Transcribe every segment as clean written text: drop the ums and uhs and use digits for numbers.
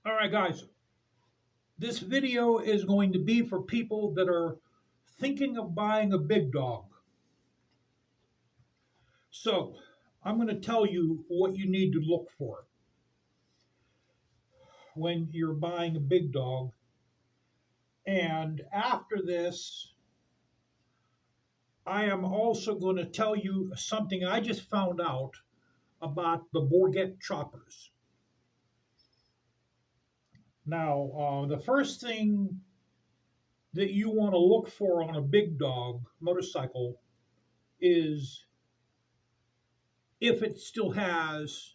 All right, guys, this video is going to be for people that are thinking of buying a big dog. So, I'm going to tell you what you need to look for when you're buying a big dog. And after this, I am also going to tell you something I just found out about the Bourget choppers. Now, the first thing that you want to look for on a big dog motorcycle is if it still has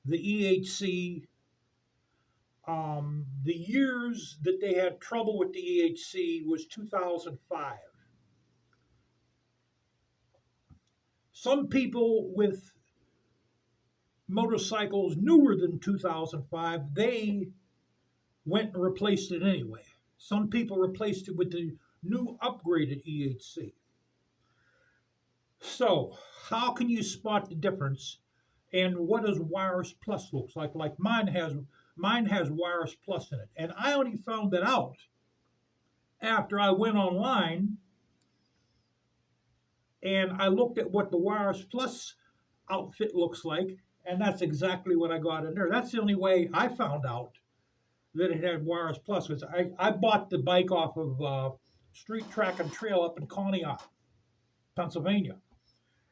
the EHC. The years that they had trouble with the EHC was 2005. Some people with motorcycles newer than 2005, they went and replaced it anyway. Some people replaced it with the new upgraded EHC. So, how can you spot the difference? And what does Wires Plus looks like? Like mine has Wires Plus in it, and I only found that out after I went online and I looked at what the Wires Plus outfit looks like, and that's exactly what I got in there. That's the only way I found out that it had Wires Plus. Was I bought the bike off of Street Track and Trail up in Conneaut, Pennsylvania,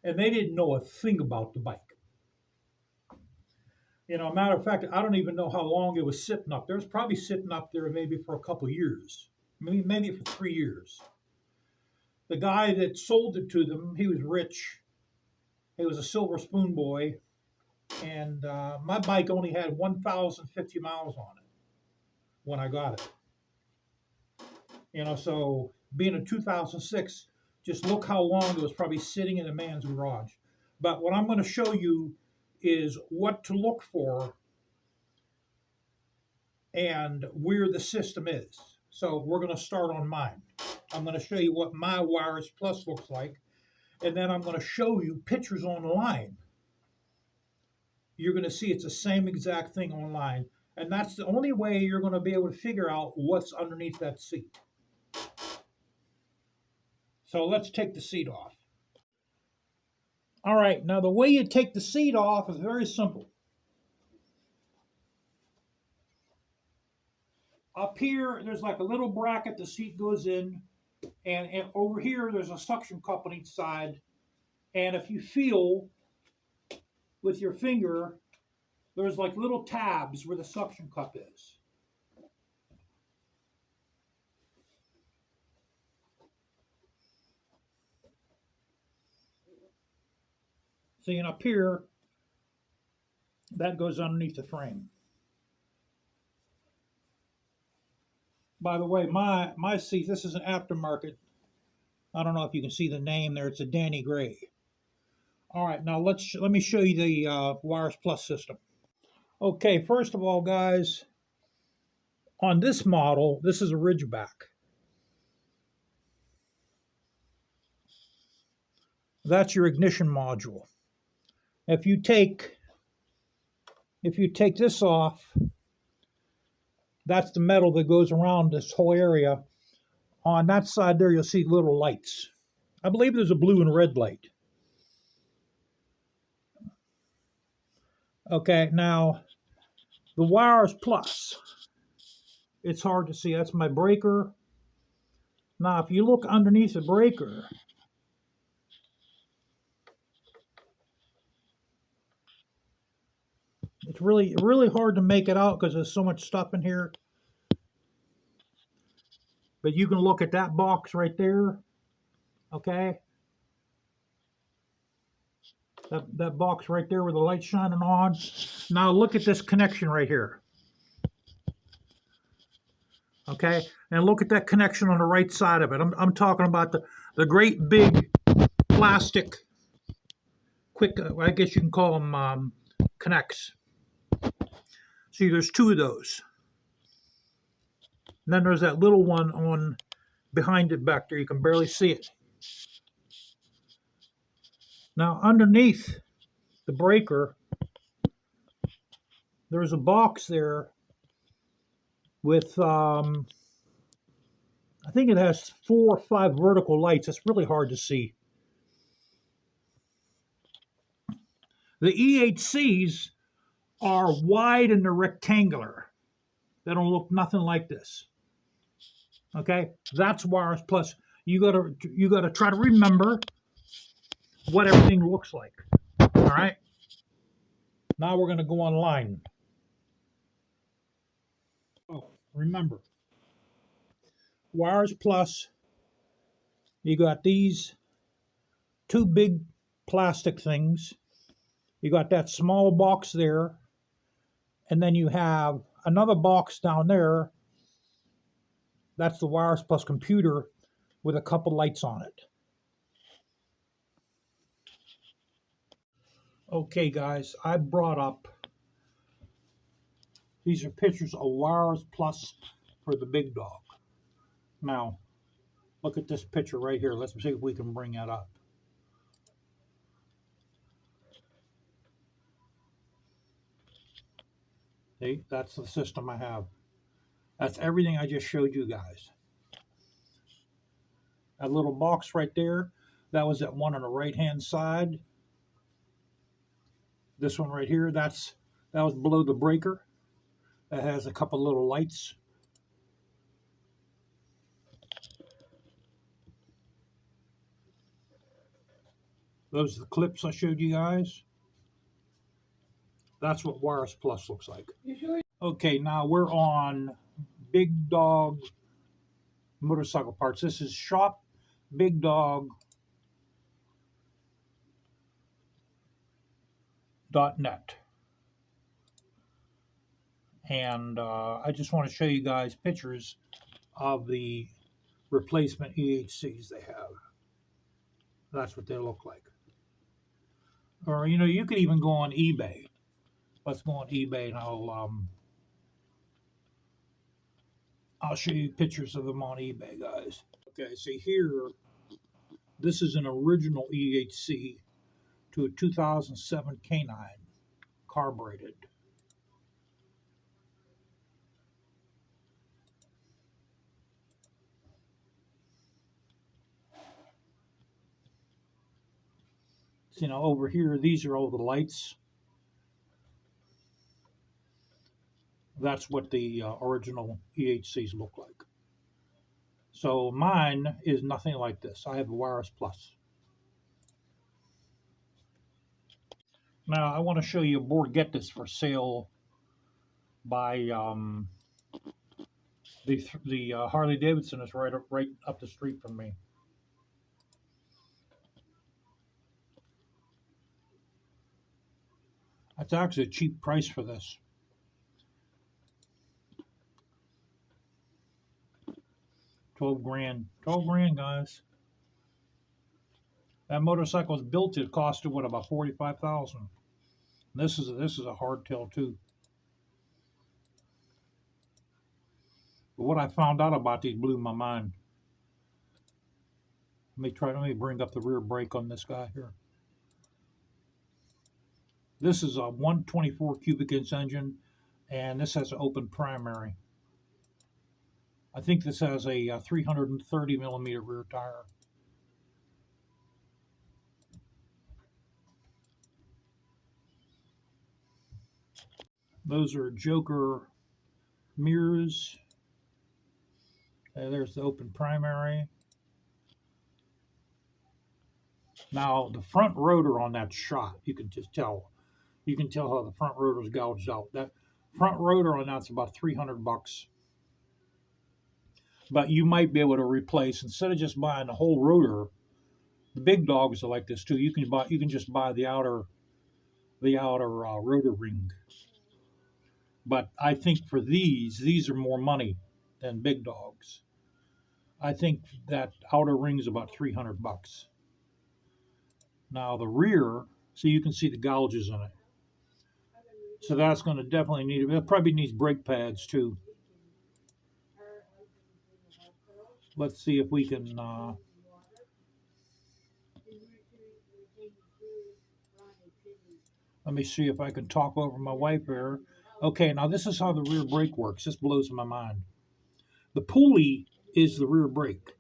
and they didn't know a thing about the bike. Matter of fact, I don't even know how long it was sitting up there. It was probably sitting up there maybe for a couple of years, maybe for 3 years. The guy that sold it to them, he was rich. He was a Silver Spoon boy, and my bike only had 1,050 miles on it when I got it. So being a 2006, just look how long it was probably sitting in a man's garage. But what I'm going to show you is what to look for and where the system is. So we're going to start on mine. I'm going to show you what my Wires Plus looks like, and then I'm going to show you pictures online. You're going to see it's the same exact thing online, and that's the only way you're going to be able to figure out what's underneath that seat. So let's take the seat off. All right, now the way you take the seat off is very simple. Up here, there's like a little bracket the seat goes in, and over here, there's a suction cup on each side. And if you feel with your finger, there's like little tabs where the suction cup is. See, and up here, that goes underneath the frame. By the way, my seat, this is an aftermarket. I don't know if you can see the name there. It's a Danny Gray. All right, now let me show you the Wires Plus system. Okay, first of all, guys, on this model, this is a Ridgeback. That's your ignition module. If you take this off, that's the metal that goes around this whole area. On that side there, you'll see little lights. I believe there's a blue and red light. Okay, now the Wires Plus, it's hard to see. That's my breaker. Now, if you look underneath the breaker, it's really hard to make it out because there's so much stuff in here. But you can look at that box right there, okay? That box right there with the light shining on. Now look at this connection right here. Okay, and look at that connection on the right side of it. I'm talking about the great big plastic, quick, I guess you can call them connects. See, there's two of those. And then there's that little one on behind it back there. You can barely see it. Now underneath the breaker, there's a box there with, I think it has 4 or 5 vertical lights. It's really hard to see. The EHCs are wide and they're rectangular. They don't look nothing like this. Okay, that's wireless plus. You gotta try to remember what everything looks like. All right. Now we're gonna go online. Oh, remember, wires plus. You got these 2 big plastic things. You got that small box there, and then you have another box down there. That's the wires plus computer with a couple lights on it. Okay, guys, I brought up, these are pictures of wires plus for the BigDog. Now, look at this picture right here. Let's see if we can bring that up. See, that's the system I have. That's everything I just showed you guys. That little box right there, that was that one on the right-hand side. This one right here, that was below the breaker. That has a couple little lights. Those are the clips I showed you guys. That's what Wireless Plus looks like. Okay, now we're on BigDog motorcycle parts. This is shopbigdog.net. And I just want to show you guys pictures of the replacement EHCs they have. That's what they look like. Or, you know, you could even go on eBay. Let's go on eBay and I'll show you pictures of them on eBay, guys. Okay, see here, this is an original EHC to a 2007 K9 carbureted. So, you know, over here, these are all the lights. That's what the original EHCs look like. So mine is nothing like this. I have a Wireless Plus. Now I want to show you a board. Get this for sale by the Harley Davidson is right up the street from me. That's actually a cheap price for this. $12 grand. 12 grand, guys. That motorcycle was built. It costed what, about 45,000. This is a hardtail too. But what I found out about these blew my mind. Let me bring up the rear brake on this guy here. This is a 124 cubic inch engine, and this has an open primary. I think this has a 330 millimeter rear tire. Those are Joker mirrors. There's the open primary. Now the front rotor on that shot, you can just tell. You can tell how the front rotor is gouged out. That front rotor on that's about $300. But you might be able to replace, instead of just buying the whole rotor. The BigDogs are like this too. You can just buy the outer rotor ring. But I think for these are more money than BigDogs. I think that outer ring is about $300. Now the rear, so you can see the gouges in it. So that's going to definitely need it. Probably needs brake pads too. Let's see if we can. Let me see if I can talk over my wife here Okay, now this is how the rear brake works. This blows my mind. The pulley is the rear brake.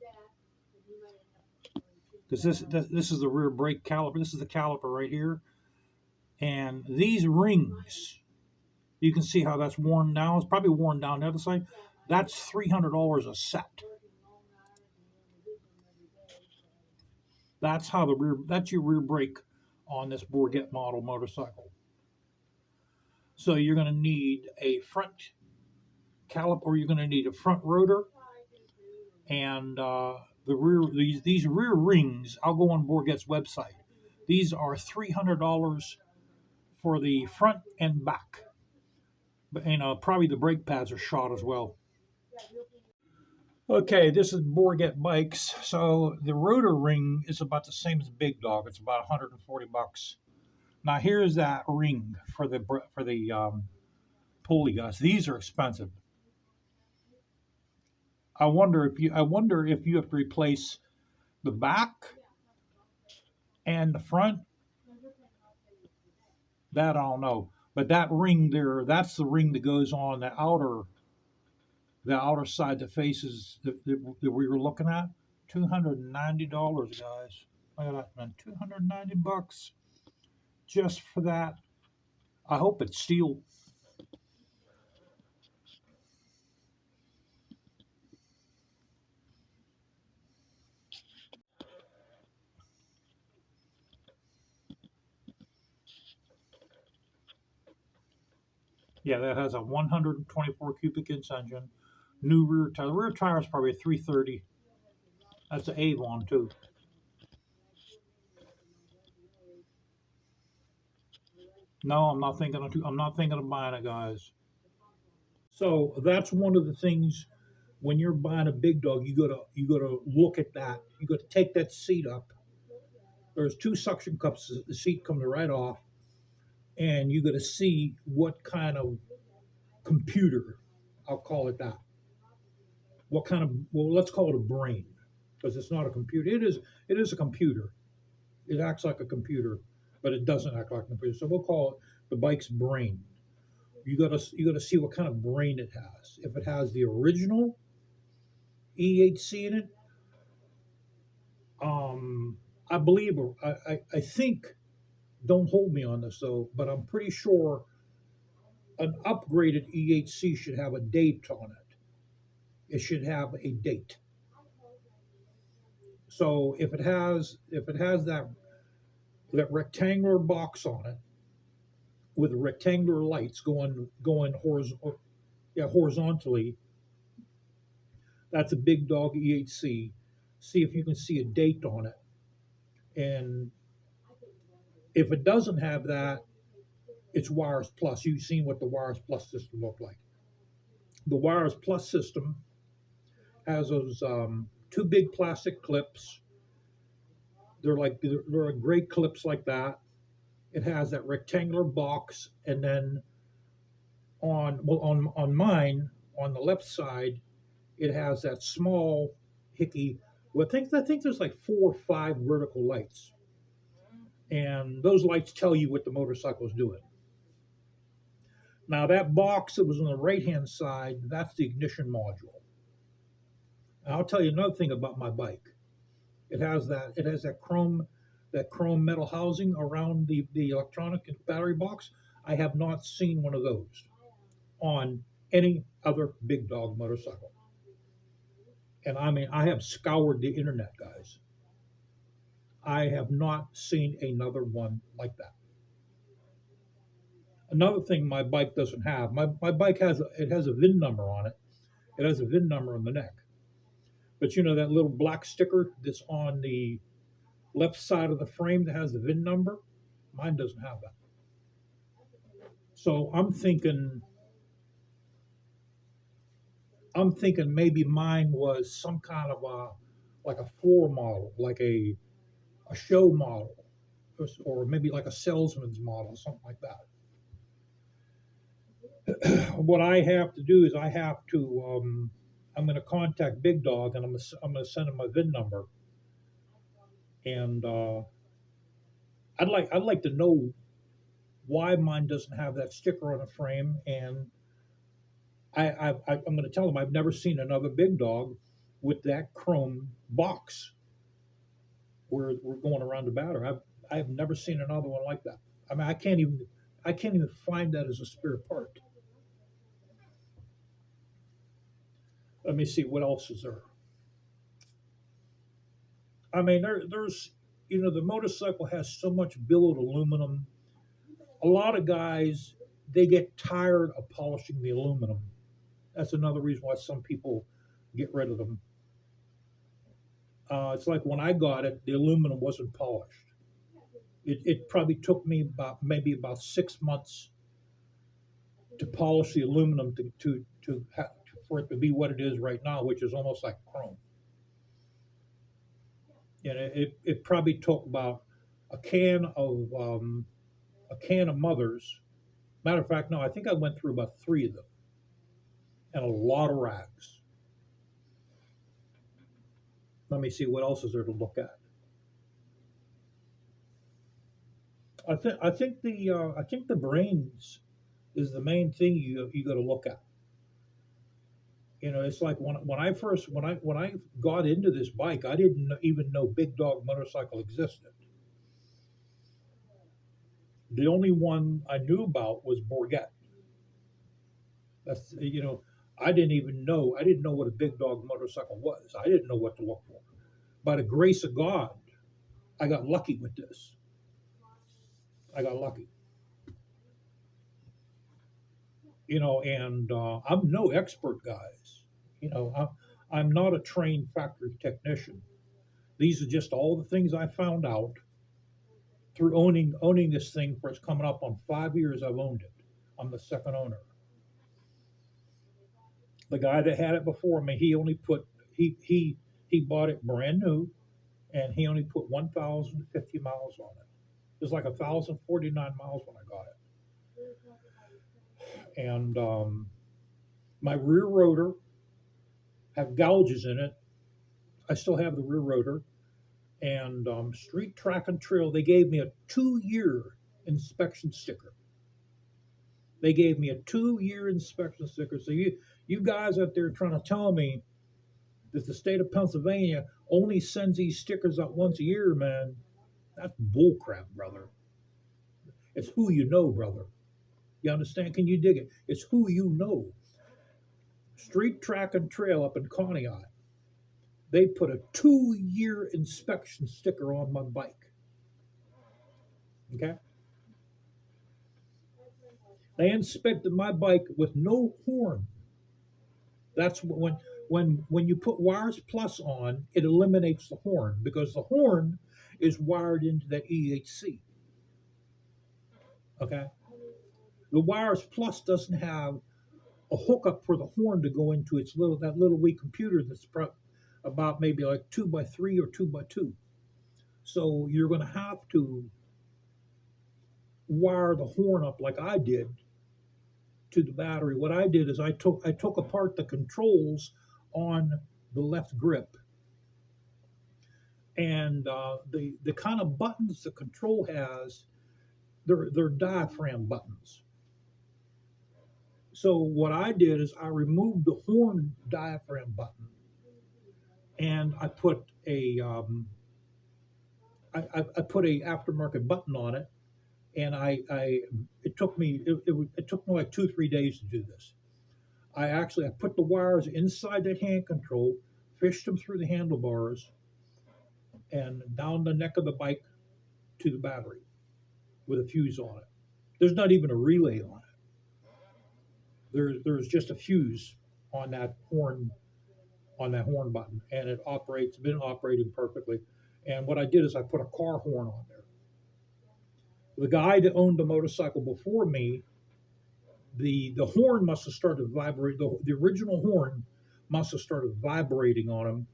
Because this is the rear brake caliper. This is the caliper right here. And these rings, you can see how that's worn down. It's probably worn down the other side. That's $300 a set. That's how that's your rear brake on this Bourget model motorcycle. So you're going to need a front caliper, or you're going to need a front rotor, and the rear these rear rings. I'll go on Bourget's website. These are $300 for the front and back. But probably the brake pads are shot as well. Okay, this is Bourget bikes. So the rotor ring is about the same as BigDog. It's about $140. Now here's that ring for the pulley guys. These are expensive. I wonder if you have to replace the back and the front. That I don't know. But that ring there, that's the ring that goes on the outer side that faces that we were looking at. $290, guys. Look at that, man. $290 just for that. I hope it's steel. Yeah, that has a 124 cubic inch engine. New rear tire. The rear tire is probably a 330. That's an Avon too. No, I'm not thinking of buying it, guys. So that's one of the things when you're buying a BigDog, you gotta look at that. You gotta take that seat up. There's two suction cups. The seat comes right off, and you gotta see what kind of computer. I'll call it that. What kind of, well, let's call it a brain, because it's not a computer. It is a computer. It acts like a computer, but it doesn't act like a computer. So we'll call it the bike's brain. You gotta see what kind of brain it has. If it has the original EHC in it, I believe, I think, don't hold me on this though, but I'm pretty sure an upgraded EHC should have a date on it. It should have a date. So if it has that rectangular box on it with rectangular lights going horizontally, that's a BigDog EHC. See if you can see a date on it. And if it doesn't have that, it's Wires Plus. You've seen what the Wires Plus system looked like. The Wires Plus system has those two big plastic clips. They're like great clips like that. It has that rectangular box, and then on mine on the left side, it has that small hickey. Well, I think there's like 4 or 5 vertical lights, and those lights tell you what the motorcycle is doing. Now that box that was on the right hand side, that's the ignition module. And I'll tell you another thing about my bike. It has that chrome metal housing around the electronic battery box. I have not seen one of those on any other BigDog motorcycle. And I mean, I have scoured the internet, guys. I have not seen another one like that. Another thing my bike doesn't have, my bike has a VIN number on it. It has a VIN number on the neck. But you know that little black sticker that's on the left side of the frame that has the VIN number? Mine doesn't have that. So I'm thinking maybe mine was some kind of like a floor model, like a show model, or maybe like a salesman's model, something like that. What I have to do is I'm going to contact BigDog, and I'm going to send him my VIN number, and I'd like to know why mine doesn't have that sticker on the frame. And I'm going to tell them I've never seen another Big Dog with that chrome box where we're going around the battery. I've never seen another one like that. I mean, I can't even find that as a spare part. Let me see what else is there. I mean, there's the motorcycle has so much billet aluminum. A lot of guys they get tired of polishing the aluminum. That's another reason why some people get rid of them. It's like when I got it, the aluminum wasn't polished. It probably took me maybe about 6 months to polish the aluminum for it to be what it is right now, which is almost like chrome. And it probably took about a can of Mothers. Matter of fact, no, I think I went through about three of them and a lot of rags. Let me see what else is there to look at. I think the brains is the main thing you got to look at. It's like when I got into this bike, I didn't even know BigDog motorcycle existed. The only one I knew about was Bourget. That's I didn't know what a BigDog motorcycle was. I didn't know what to look for. By the grace of God, I got lucky with this. I got lucky. And I'm no expert, guys. I'm not a trained factory technician. These are just all the things I found out through owning this thing for it's coming up on 5 years I've owned it. I'm the second owner. The guy that had it before me, he bought it brand new, and he only put 1,050 miles on it. It was like 1,049 miles when I got it. And my rear rotor had gouges in it. I still have the rear rotor. And Street Track and Trail, they gave me a 2-year inspection sticker. They gave me a 2-year inspection sticker. So you guys out there trying to tell me that the state of Pennsylvania only sends these stickers out once a year, man, that's bullcrap, brother. It's who you know, brother. You understand? Can you dig it? It's who you know. Street Track and Trail up in Conneaut, they put a 2-year inspection sticker on my bike. Okay? They inspected my bike with no horn. That's when you put Wires Plus on, it eliminates the horn because the horn is wired into that EHC. Okay? The Wires Plus doesn't have a hookup for the horn to go into that little wee computer that's about maybe like 2x3 or 2x2. So you're going to have to wire the horn up like I did to the battery. What I did is I took apart the controls on the left grip, and the kind of buttons the control has, they're diaphragm buttons. So what I did is I removed the horn diaphragm button, and I put a aftermarket button on it, and it took me like 2-3 days to do this. I put the wires inside the hand control, fished them through the handlebars, and down the neck of the bike to the battery with a fuse on it. There's not even a relay on it. There's just a fuse on that horn button, and it's been operating perfectly. And what I did is I put a car horn on there. The guy that owned the motorcycle before me, the horn must have started vibrating. The original horn must have started vibrating on him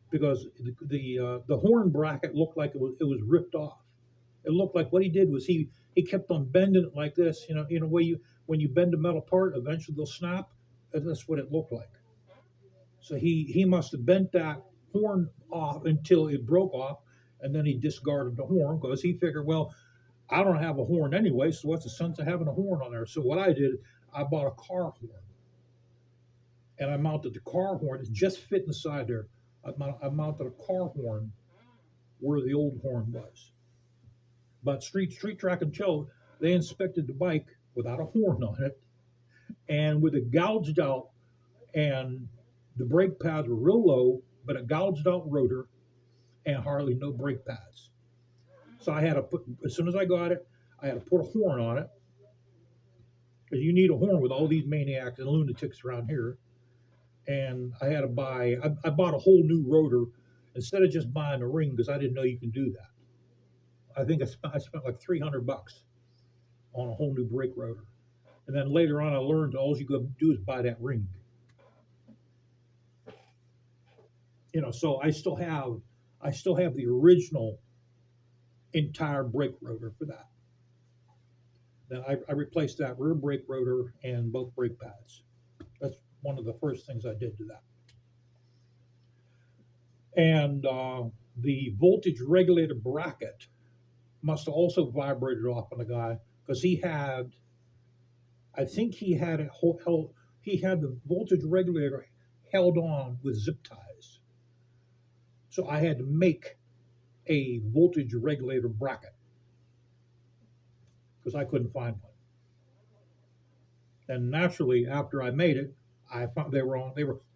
because the horn bracket looked like it was ripped off. It looked like what he did was he kept on bending it like this. When you bend a metal part, eventually they'll snap. And that's what it looked like. So he must have bent that horn off until it broke off, and then he discarded the horn because he figured, well, I don't have a horn anyway, so what's the sense of having a horn on there? So what I did, I bought a car horn, and I mounted the car horn. It just fit inside there. I mounted a car horn where the old horn was. But Street Track and Chill, they inspected the bike without a horn on it, and with it gouged out, and the brake pads were real low, but a gouged out rotor and hardly no brake pads. So I had to put, as soon as I got it, I had to put a horn on it. Because you need a horn with all these maniacs and lunatics around here. And I had to buy, I bought a whole new rotor instead of just buying a ring because I didn't know you can do that. I think I spent like $300 on a whole new brake rotor. And then later on, I learned all you go do is buy that ring. So I still have the original entire brake rotor for that. Then I replaced that rear brake rotor and both brake pads. That's one of the first things I did to that. And the voltage regulator bracket must have also vibrated off on the guy because I think he had the voltage regulator held on with zip ties. So I had to make a voltage regulator bracket because I couldn't find one. And naturally, after I made it, I found they were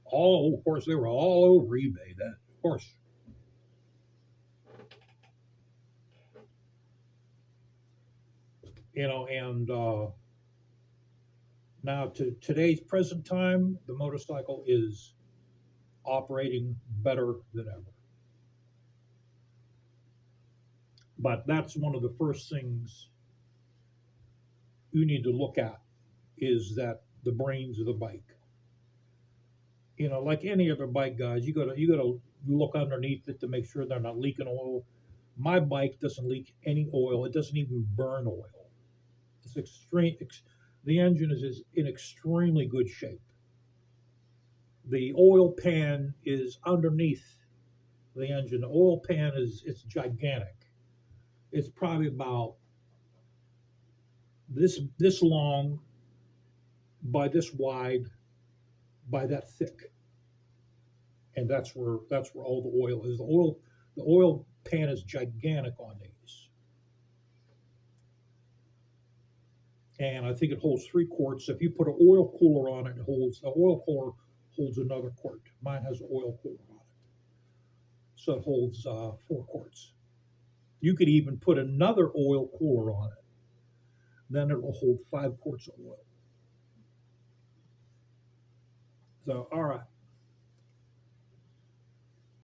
all over eBay then, of course. And now to today's present time, the motorcycle is operating better than ever. But that's one of the first things you need to look at is that the brains of the bike. Like any other bike, guys, you gotta look underneath it to make sure they're not leaking oil. My bike doesn't leak any oil. It doesn't even burn oil. It's extreme. The engine is in extremely good shape. The oil pan is underneath the engine. The oil pan it's gigantic. It's probably about this long by this wide by that thick, and that's where all the oil is. The oil pan is gigantic on these, and I think it holds 3 quarts. If you put an oil cooler on it, the oil cooler holds another quart. Mine has an oil cooler on it, so it holds 4 quarts. You could even put another oil cooler on it, then it will hold 5 quarts of oil. So, all right.